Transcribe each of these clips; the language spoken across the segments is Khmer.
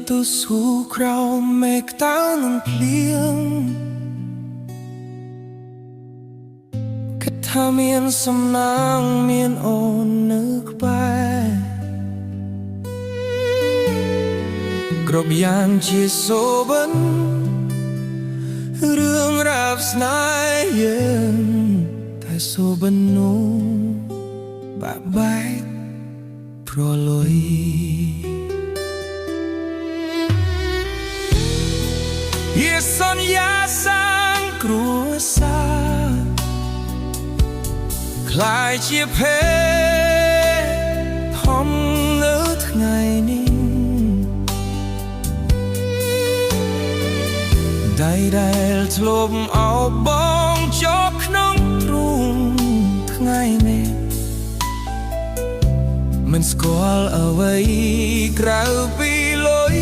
ទៅស៊ូក្រោមមេឃតានឹងភ្លៀងគិតថាមានសំណាងមានអូននៅក្បែរគ្រប់យ៉ាងជាសូបិនរឿងរ៉ាវស្នេហ៍យើងតែសូបិននោះបាក់បែកព្រោះលុយជាសន្យាសាងគ្រួសារคล้ายជាភេទធំនៅថ្ងៃនេះដៃដែលធ្លាប់អោបបងជាប់ក្នុងទ្រូងថ្ងៃនេះមិនស្គាល់អ្វីក្រៅពីលុយ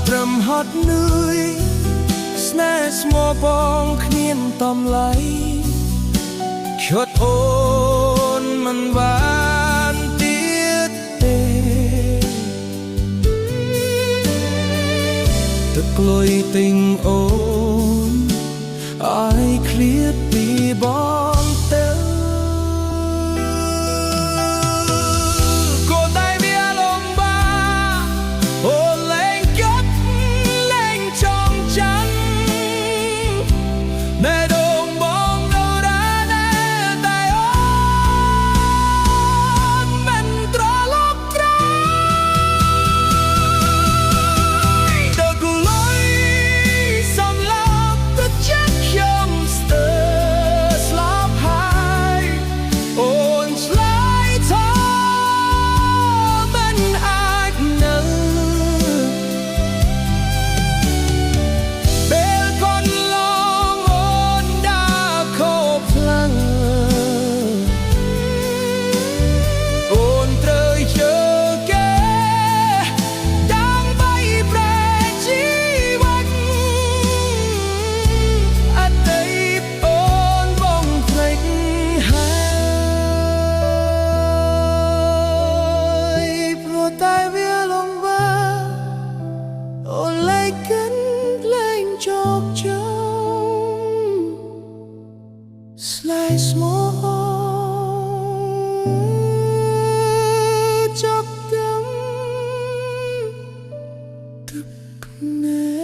ត្រឹមហត់នឿយស្នេហ៍ស្មោះបងគ្មានតម្លៃឈុតអូនមិនបានទៀតទេទឹកលុយទិញអូនឲ្យឃ្លាតពីបងទៅSlice more chọc đắm thức nè